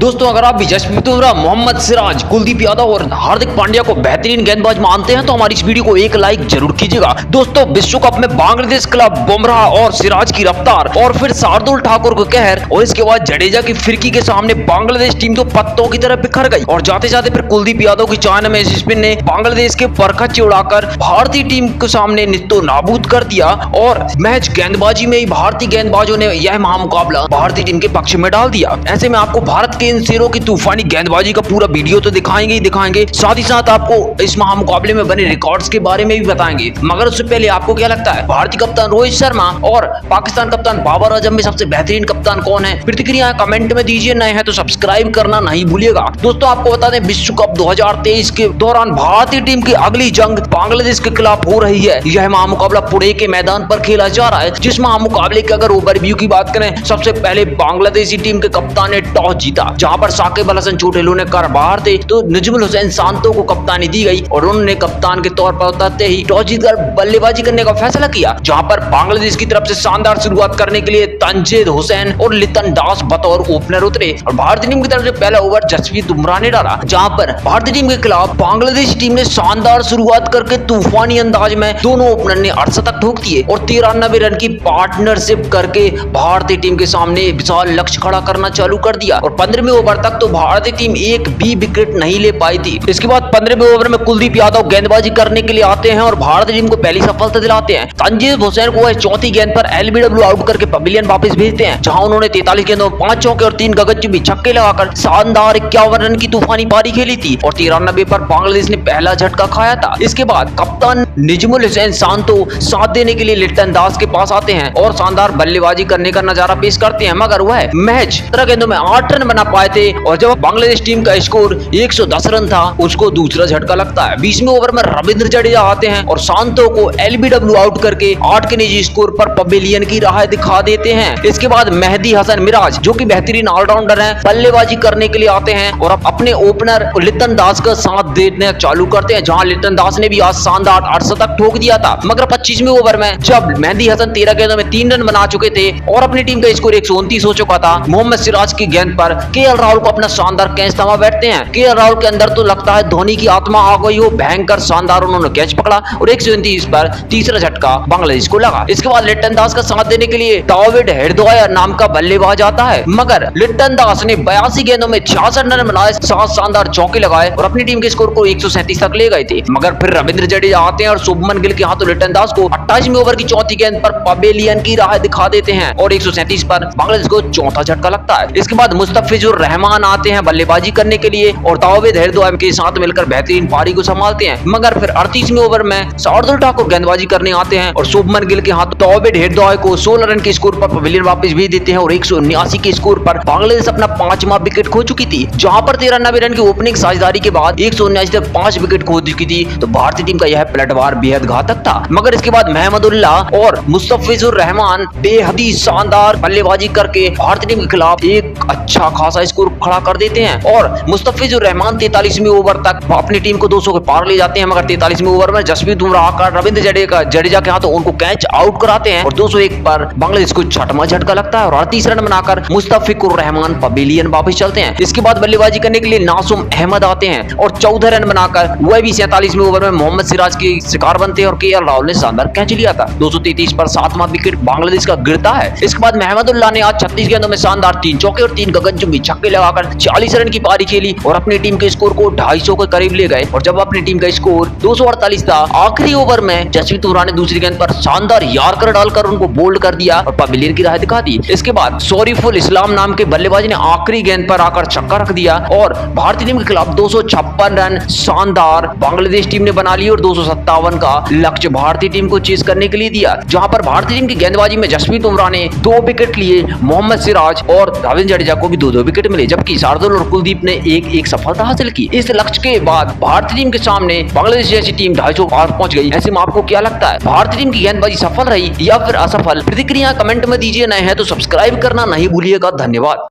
दोस्तों अगर आप भी जसप्रीत बुमराह, मोहम्मद सिराज, कुलदीप यादव और हार्दिक पांड्या को बेहतरीन गेंदबाज मानते हैं तो हमारी इस वीडियो को एक लाइक जरूर कीजिएगा। दोस्तों विश्व कप में बांग्लादेश क्लब बुमराह और सिराज की रफ्तार और फिर शार्दुल ठाकुर को कहर और इसके बाद जडेजा की फिरकी के सामने बांग्लादेश टीम तो पत्तों की तरह बिखर गई और जाते जाते फिर कुलदीप यादव की चाइना में स्पिन ने बांग्लादेश के परखच्चे उड़ाकर भारतीय टीम के सामने निस्तो नाबूद कर दिया और मैच गेंदबाजी में ही भारतीय गेंदबाजों ने यह महामुकाबला भारतीय टीम के पक्ष में डाल दिया। ऐसे में आपको भारत के इन शेरों की तूफानी गेंदबाजी का पूरा वीडियो तो दिखाएंगे ही दिखाएंगे, साथ ही साथ आपको इस महामुकाबले में बने रिकॉर्ड्स के बारे में भी बताएंगे। मगर उससे पहले आपको क्या लगता है भारतीय कप्तान रोहित शर्मा और पाकिस्तान कप्तान बाबर आजम में सबसे बेहतरीन कप्तान कौन है? प्रतिक्रिया कमेंट में दीजिए, नए हैं तो सब्सक्राइब करना नहीं भूलिएगा। दोस्तों आपको बता दें विश्व कप 2023 के दौरान भारतीय टीम की अगली जंग बांग्लादेश के खिलाफ हो रही है। यह महामुकाबला पुणे के मैदान पर खेला जा रहा है, जिस महामुकाबले की अगर ओवरव्यू की बात करें सबसे पहले बांग्लादेशी टीम के कप्तान ने टॉस जीता, जहां पर साकिब अल हसन चोटिलों ने कर बाहर थे तो निजमुल हुसैन शांतो को कप्तानी दी गई और उन्होंने कप्तान के तौर पर उतरते ही टॉस जीतकर बल्लेबाजी करने का फैसला किया, जहां पर बांग्लादेश की तरफ से शानदार शुरुआत करने के लिए तंजीद हुसैन और लितन दास बतौर ओपनर उतरे और भारतीय टीम की तरफ से पहला ओवर जसप्रीत बुमराह ने डाला, जहां पर भारतीय टीम के खिलाफ बांग्लादेश टीम ने शानदार शुरुआत करके तूफानी अंदाज में दोनों ओपनर ने 68 ठोक दिए और 93 रन की पार्टनरशिप करके भारतीय टीम के सामने विशाल लक्ष्य खड़ा करना चालू कर दिया और 15वें ओवर तक तो भारतीय टीम एक भी विकेट नहीं ले पाई थी। इसके बाद 15वें ओवर में कुलदीप यादव गेंदबाजी करने के लिए आते हैं और भारतीय टीम को पहली सफलता दिलाते हैं। तंजीद हुसैन को वह चौथी गेंद पर एलबीडब्ल्यू आउट करके पवेलियन वापस भेजते हैं, जहां उन्होंने 43 गेंदों में 5 चौके और 3 गगनचुंबी छक्के लगाकर शानदार 51 रन की तूफानी पारी खेली थी और 93 पर बांग्लादेश ने पहला झटका खाया था। इसके बाद कप्तान निजमुल हुसैन शांतो साथ देने के लिए लिटन दास के पास आते हैं और शानदार बल्लेबाजी करने का नजारा पेश करते हैं, मगर वह मैच 17 गेंदों में 8 रन बना पाए थे और जब बांग्लादेश टीम का स्कोर 110 रन था उसको दूसरा झटका लगता है। 20वें ओवर में रविंद्र जडेजा आते हैं और शांतो को एलबीडब्ल्यू आउट करके 8 के निजी स्कोर पर पवेलियन की राह दिखा देते हैं। इसके बाद मेहदी हसन मिराज जो कि बेहतरीन ऑलराउंडर हैं बल्लेबाजी करने के लिए आते हैं और अपने ओपनर लिटन दास का साथ देना चालू करते हैं, जहां लिटन दास ने भी आज शानदार 68 ठोक दिया था। मगर 25वें ओवर में जब मेहदी हसन 13 गेंदों में 3 रन बना चुके थे और अपनी टीम का स्कोर 129 हो चुका था, मोहम्मद सिराज की गेंद पर केएल राहुल को अपना शानदार कैच थमा बैठते हैं। केएल राहुल के अंदर तो लगता है धोनी की आत्मा आ गई हो, भयंकर शानदार उन्होंने कैच पकड़ा और 129 पर तीसरा झटका बांग्लादेश को लगा। इसके बाद लिटन दास का साथ देने के लिए दाविड हेडदोया नाम का बल्लेबाज आता है, मगर लिटन दास ने 82 गेंदों में 66 रन बनाए, 7 शानदार चौके लगाए और अपनी टीम के स्कोर को 137 तक ले गए थे। मगर फिर रविंद्र जडेजा आते हैं और शुभमन गिल के हाथों लिटन दास को 28वें ओवर की चौथी गेंद पर पवेलियन की राह दिखा देते हैं और 137 पर बांग्लादेश को चौथा झटका लगता है। इसके बाद मुस्तफिजुर रहमान आते हैं बल्लेबाजी करने के लिए और दाविद हेडदोया के साथ मिलकर बेहतरीन पारी को संभालते हैं, मगर फिर 38वें ओवर में शार्दुल ठाकुर गेंदबाजी करने आते हैं और शुभमन गिल के हाथ दाविद हेडदोया को 16 रन के स्कोर पर पवेलियन वापस भेज देते हैं और 179 के स्कोर पर बांग्लादेश अपना 5वां विकेट खो चुकी थी, जहां पर 93 रन की ओपनिंग साझेदारी के बाद 179 तक 5 विकेट खो चुकी थी। तो भारतीय टीम का यह पलटवार बेहद घातक था, मगर इसके बाद महमदुल्लाह और मुस्तफिजुर रहमान बेहद ही शानदार बल्लेबाजी करके भारतीय टीम के खिलाफ एक अच्छा खासा स्कोर खड़ा कर देते हैं और मुस्तफिजुर रहमान 43वें ओवर तक अपनी टीम को 200 के पार ले जाते हैं, मगर 43वें ओवर में जसप्रीत बुमराह आकर रविंद्र जडेजा के हाथों उनको कैच आउट कराते हैं और 201 पर बांग्लादेश को 6वां झटका लगता है और 38 रन बनाकर मुस्तफिजुर रहमान पवेलियन वापस चलते हैं। इसके बाद बल्लेबाजी करने के लिए नासुम अहमद आते हैं और 14 रन बनाकर वह भी 47वें ओवर में मोहम्मद सिराज के शिकार बनते हैं और केएल राहुल ने शानदार कैच लिया था। 233 पर 7वां विकेट बांग्लादेश का गिरता है। इसके बाद महमदुल्लाह ने आज 36 गेंदों में शानदार 3 चौके और 3 गगनचुंबी छक्के लगाकर 40 रन की पारी खेली और अपनी टीम के स्कोर को 250 के करीब ले गए और जब अपनी टीम का स्कोर 248 था, आखिरी ओवर में जसप्रीत बुमराह ने दूसरी गेंद पर शानदार यॉर्कर डालकर उनको बोल्ड कर दिया और पवेलियन की राह दिखा दी। इसके बाद शरीफुल इस्लाम नाम के बल्लेबाज ने आखिरी गेंद पर आकर छक्का रख दिया और भारतीय टीम के खिलाफ 256 रन शानदार बांग्लादेश टीम ने बना ली और 257 का लक्ष्य भारतीय टीम को चेस करने के लिए दिया, जहां पर भारतीय टीम की गेंदबाजी में जसप्रीत बुमराह ने 2 विकेट लिए, मोहम्मद सिराज और रविंद्र जडेजा को भी 2-2 विकेट मिले, जबकि शार्दुल और कुलदीप ने एक सफलता हासिल की। इस लक्ष्य के बाद भारतीय टीम के सामने बांग्लादेश जैसी टीम 250 पार पहुंच गई। ऐसे में आपको क्या लगता है भारतीय टीम की गेंदबाजी सफल रही या फिर असफल? प्रतिक्रिया कमेंट में दीजिए, नए हैं तो सब्सक्राइब करना नहीं भूलिएगा। धन्यवाद।